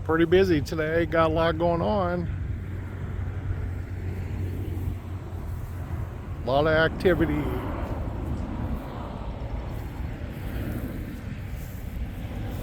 Pretty busy today, got a lot going on. A lot of activity.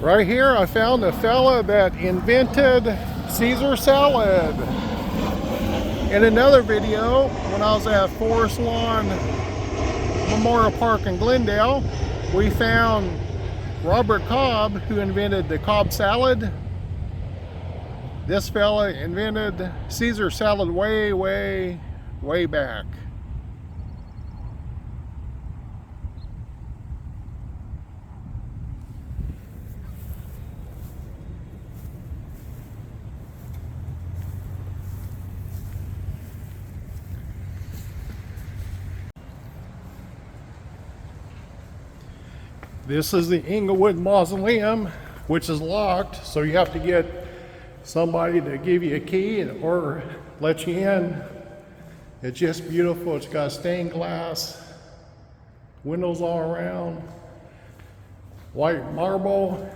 Right here I found a fella that invented Caesar salad. In another video, when I was at Forest Lawn Memorial Park in Glendale, we found Robert Cobb, who invented the Cobb salad. This fella invented Caesar salad way back. This is the Inglewood Mausoleum, which is locked, so you have to get somebody to give you a key or let you in. It's just beautiful. It's got stained glass, windows all around, white marble.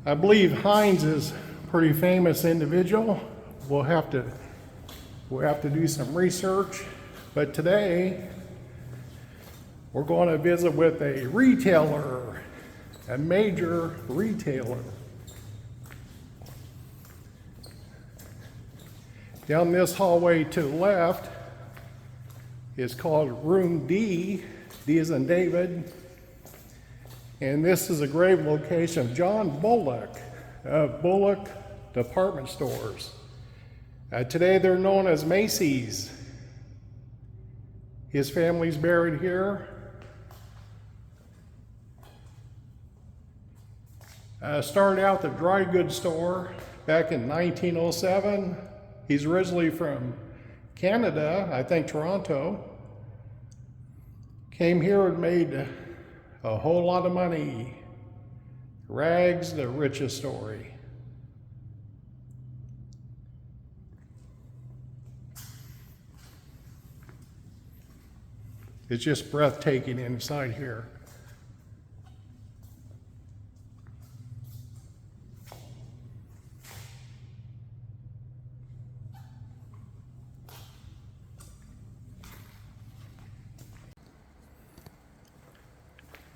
I believe Heinz is a pretty famous individual. We'll have to do some research, but today we're going to visit with a retailer, a major retailer. Down this hallway to the left is called Room D. D as in David. And this is a grave location of John Bullock of Bullock Department Stores. Today they're known as Macy's. His family's buried here. Started out the dry goods store back in 1907. He's originally from Canada, I think Toronto. Came here and made a whole lot of money. Rags to riches story. It's just breathtaking inside here.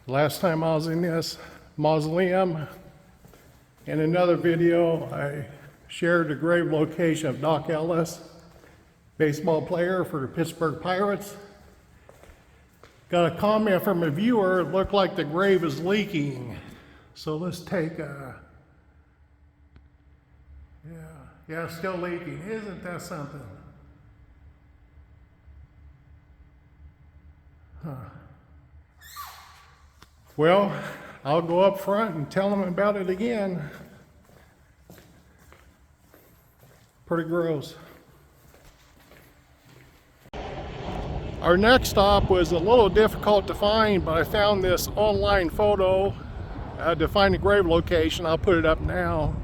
Last time I was in this mausoleum, in another video, I shared the grave location of Doc Ellis, baseball player for the Pittsburgh Pirates. Got a comment from a viewer, it looked like the grave is leaking. So let's take a, yeah, it's still leaking. Isn't that something? Huh. Well, I'll go up front and tell them about it again. Pretty gross. Our next stop was a little difficult to find, but I found this online photo to find the grave location. I'll put it up now.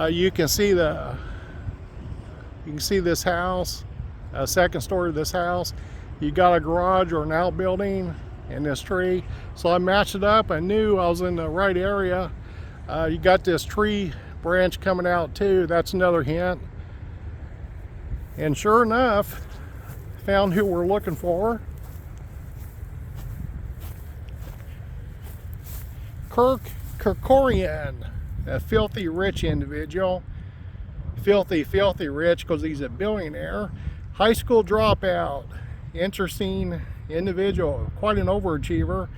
You can see this house, second story of this house. You got a garage or an outbuilding in this tree. So I matched it up. I knew I was in the right area. You got this tree branch coming out too. That's another hint. And sure enough, found who we're looking for. Kirk Kirkorian, a filthy rich individual. Filthy rich because he's a billionaire. High school dropout. Interesting individual, quite an overachiever.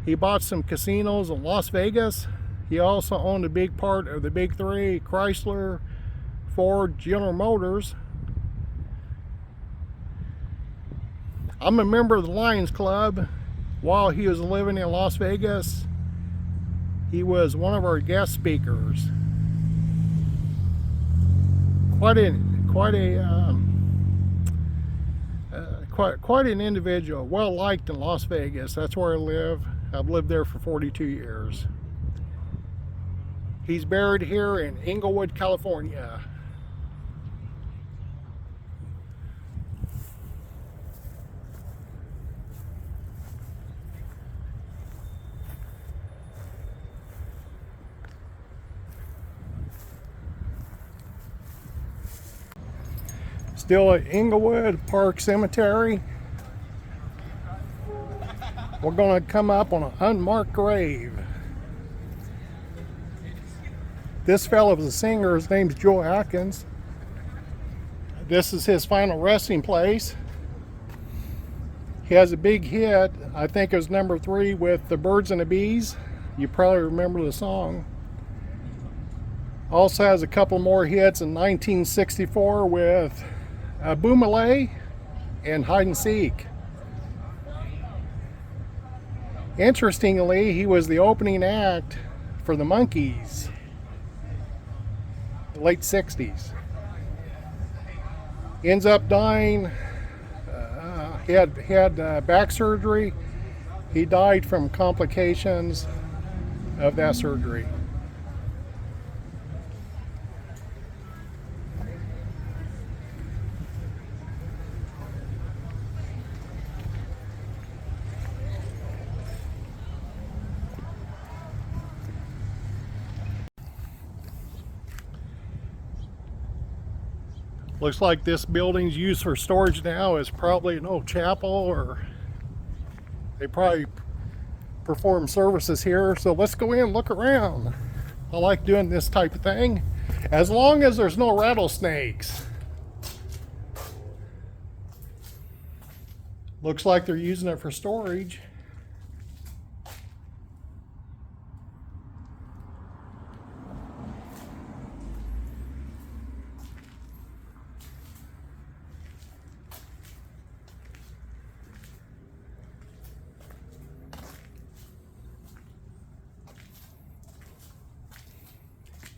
He bought some casinos in Las Vegas. He also owned a big part of the big three, Chrysler, Ford, General Motors. I'm a member of the Lions Club. While he was living in Las Vegas, he was one of our guest speakers. Quite an individual, well liked in Las Vegas. That's where I live. I've lived there for 42 years. He's buried here in Inglewood, California. Still at Inglewood Park Cemetery. We're going to come up on an unmarked grave. This fellow was a singer. His name's Jewel Akens. This is his final resting place. He has a big hit. I think it was number 3 with the Birds and the Bees. You probably remember the song. Also has a couple more hits in 1964 with Boomalay and Hide and Seek. Interestingly, he was the opening act for the Monkees, the late 60s. Ends up dying. He had back surgery. He died from complications of that surgery. Looks like this building's used for storage now is probably an old chapel, or they probably perform services here. So let's go in and look around. I like doing this type of thing, as long as there's no rattlesnakes. Looks like they're using it for storage.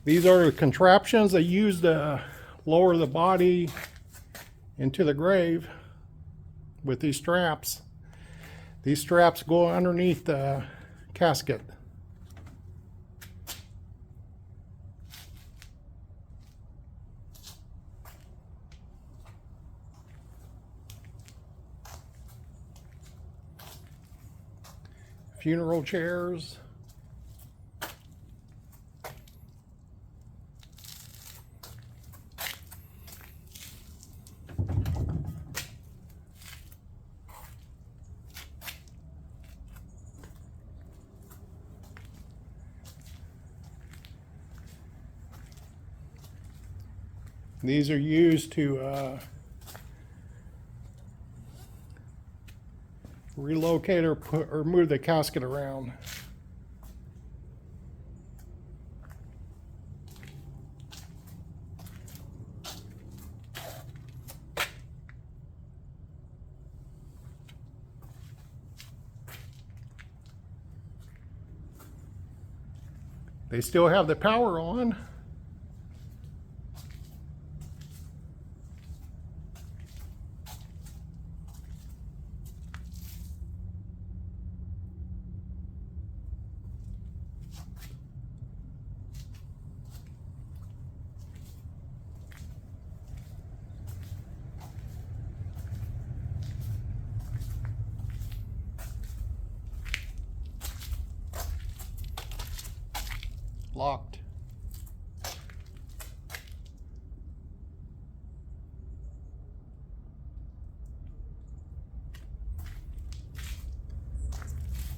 These are contraptions they use to lower the body into the grave with these straps. These straps go underneath the casket. Funeral chairs. These are used to relocate or move the casket around. They still have the power on. Locked.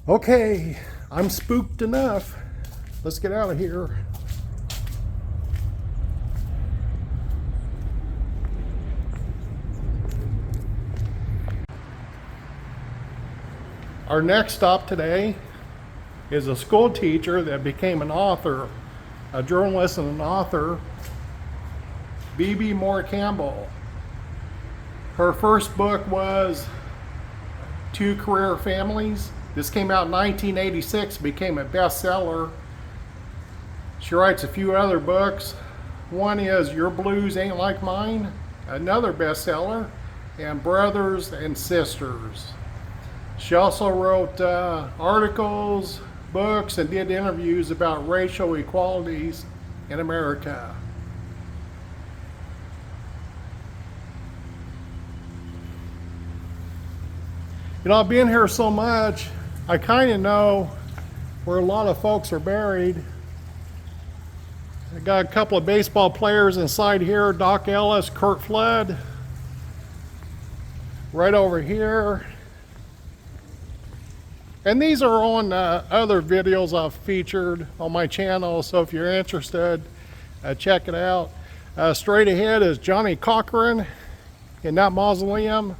Okay, I'm spooked enough. Let's get out of here. Our next stop today is a school teacher that became an author, a journalist and an author, Bibi Moore Campbell. Her first book was Two Career Families. This came out in 1986, became a bestseller. She writes a few other books. One is Your Blues Ain't Like Mine, another bestseller, and Brothers and Sisters. She also wrote articles, books, and did interviews about racial equalities in America. You know, I've been here so much, I kind of know where a lot of folks are buried. I got a couple of baseball players inside here, Doc Ellis, Kurt Flood, right over here. And these are on other videos I've featured on my channel, so if you're interested, check it out. Straight ahead is Johnny Cochran in that mausoleum.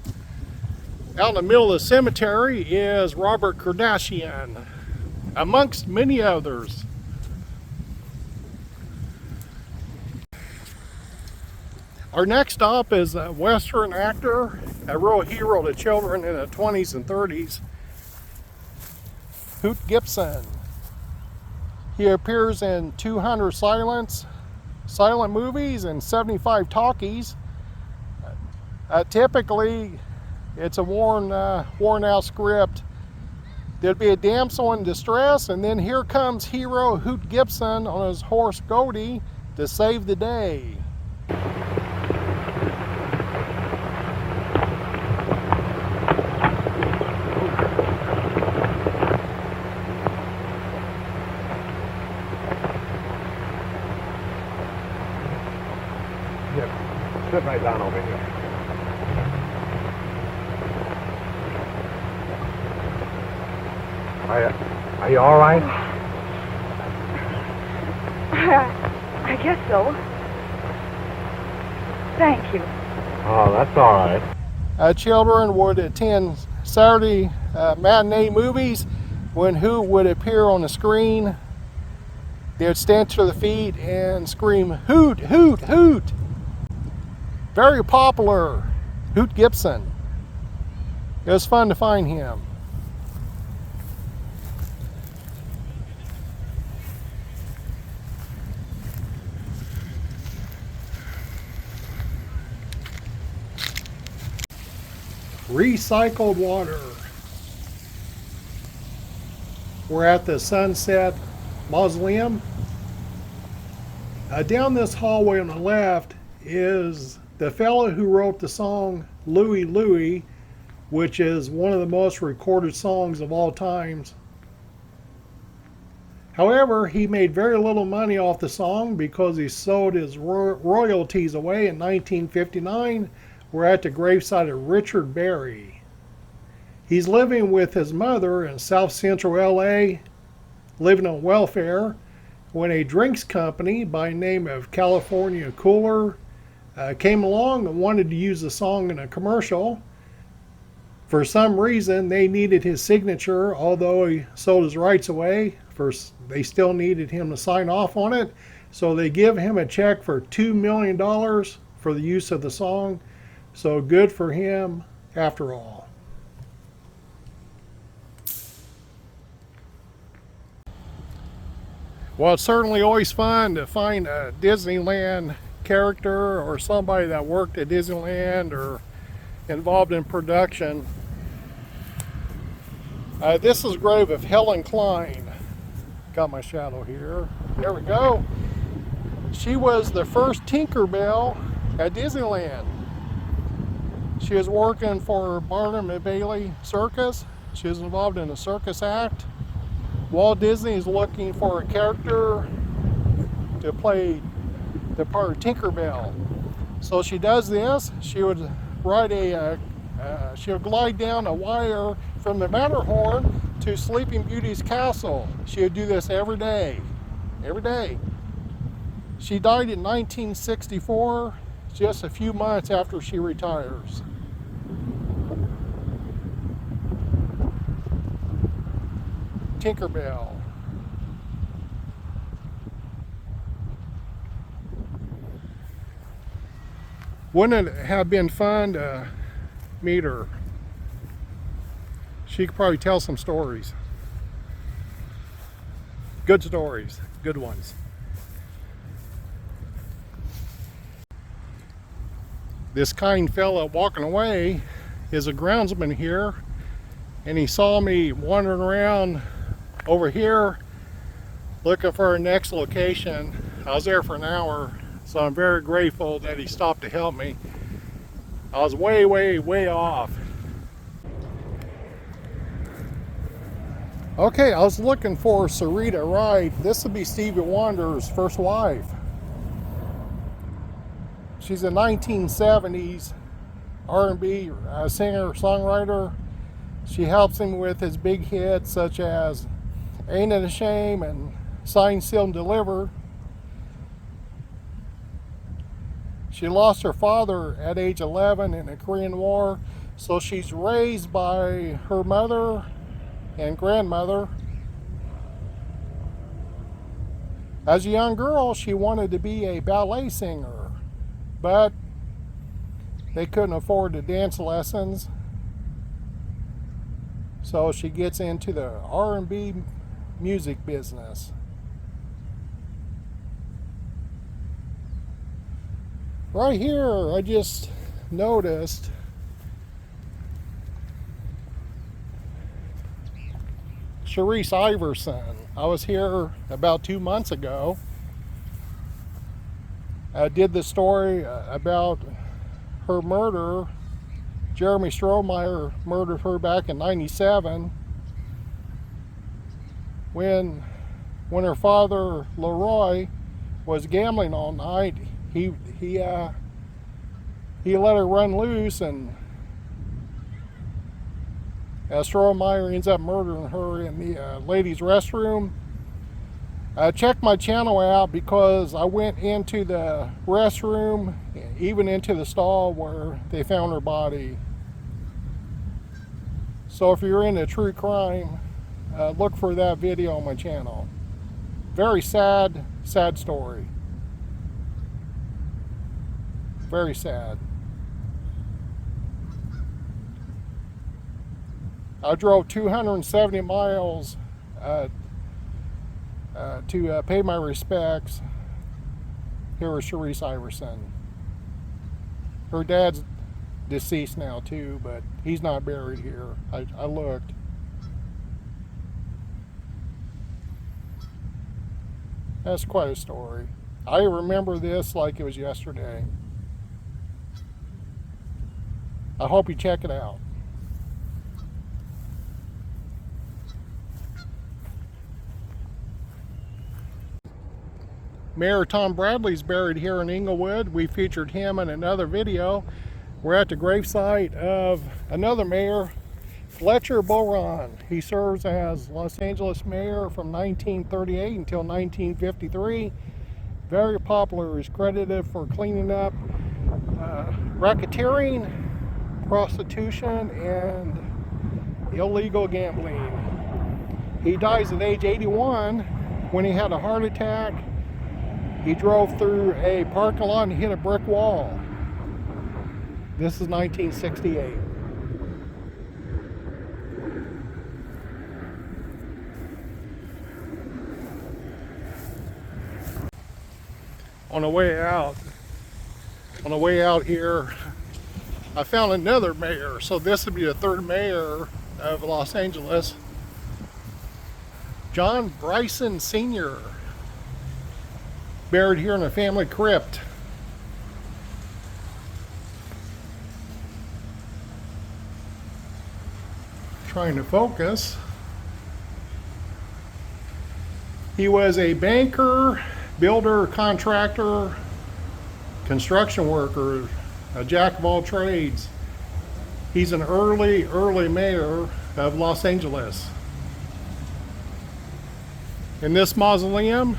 Out in the middle of the cemetery is Robert Kardashian, amongst many others. Our next stop is a Western actor, a real hero to children in the 20s and 30s, Hoot Gibson. He appears in 200 silent movies and 75 talkies. Typically, it's a worn out script. There'd be a damsel in distress, and then here comes hero Hoot Gibson on his horse Goldie to save the day. Sit right down over here. Are you all right? I guess so. Thank you. Oh, that's all right. Children would attend Saturday matinee movies when Hoot would appear on the screen. They would stand to their feet and scream, "Hoot, Hoot, Hoot!" Very popular, Hoot Gibson. It was fun to find him. Recycled water. We're at the Sunset Mausoleum. Down this hallway on the left is the fellow who wrote the song Louie Louie, which is one of the most recorded songs of all times. However, he made very little money off the song because he sold his royalties away in 1959. We're at the gravesite of Richard Berry. He's living with his mother in South Central LA, living on welfare, when a drinks company by the name of California Cooler came along and wanted to use the song in a commercial. For some reason, they needed his signature, although he sold his rights away. First, they still needed him to sign off on it, so they give him a check for $2 million for the use of the song. So good for him after all. Well, it's certainly always fun to find a Disneyland character or somebody that worked at Disneyland or involved in production. This is the grave of Helen Klein. Got my shadow here. There we go. She was the first Tinker Bell at Disneyland. She was working for Barnum and Bailey Circus. She was involved in a circus act. Walt Disney is looking for a character to play the part of Tinker Bell. So she does this. She would she would glide down a wire from the Matterhorn to Sleeping Beauty's castle. She would do this every day. Every day. She died in 1964, just a few months after she retires. Tinker Bell. Wouldn't it have been fun to meet her? She could probably tell some stories. Good stories, good ones. This kind fella walking away is a groundsman here, and he saw me wandering around over here looking for our next location. I was there for an hour, so I'm very grateful that he stopped to help me. I was way off. Okay, I was looking for Syreeta Wright. This would be Stevie Wonder's first wife. She's a 1970s R&B singer, songwriter. She helps him with his big hits such as Ain't It a Shame and Sign, Seal, and Deliver. She lost her father at age 11 in the Korean War, so she's raised by her mother and grandmother. As a young girl, she wanted to be a ballet singer, but they couldn't afford the dance lessons, so she gets into the R&B music business. Right here, I just noticed Cherise Iverson. I was here about 2 months ago. I did the story about her murder. Jeremy Strohmeyer murdered her back in '97 when her father Leroy was gambling all night. He let her run loose, and Strohmeyer ends up murdering her in the ladies' restroom. Check my channel out because I went into the restroom, even into the stall where they found her body. So if you're into true crime, look for that video on my channel. Very sad story. Very sad. I drove 270 miles to pay my respects here with Cherise Iverson. Her dad's deceased now too, but he's not buried here. I looked. That's quite a story. I remember this like it was yesterday. I hope you check it out. Mayor Tom Bradley's buried here in Inglewood. We featured him in another video. We're at the gravesite of another mayor, Fletcher Boron. He serves as Los Angeles mayor from 1938 until 1953. Very popular. He's credited for cleaning up racketeering, prostitution, and illegal gambling. He dies at age 81 when he had a heart attack. He drove through a parking lot and hit a brick wall. This is 1968. On the way out here, I found another mayor. So this would be the third mayor of Los Angeles. John Bryson Sr. buried here in a family crypt. Trying to focus. He was a banker, builder, contractor, construction worker, a jack of all trades. He's an early mayor of Los Angeles. In this mausoleum,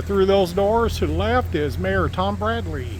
through those doors to the left is Mayor Tom Bradley.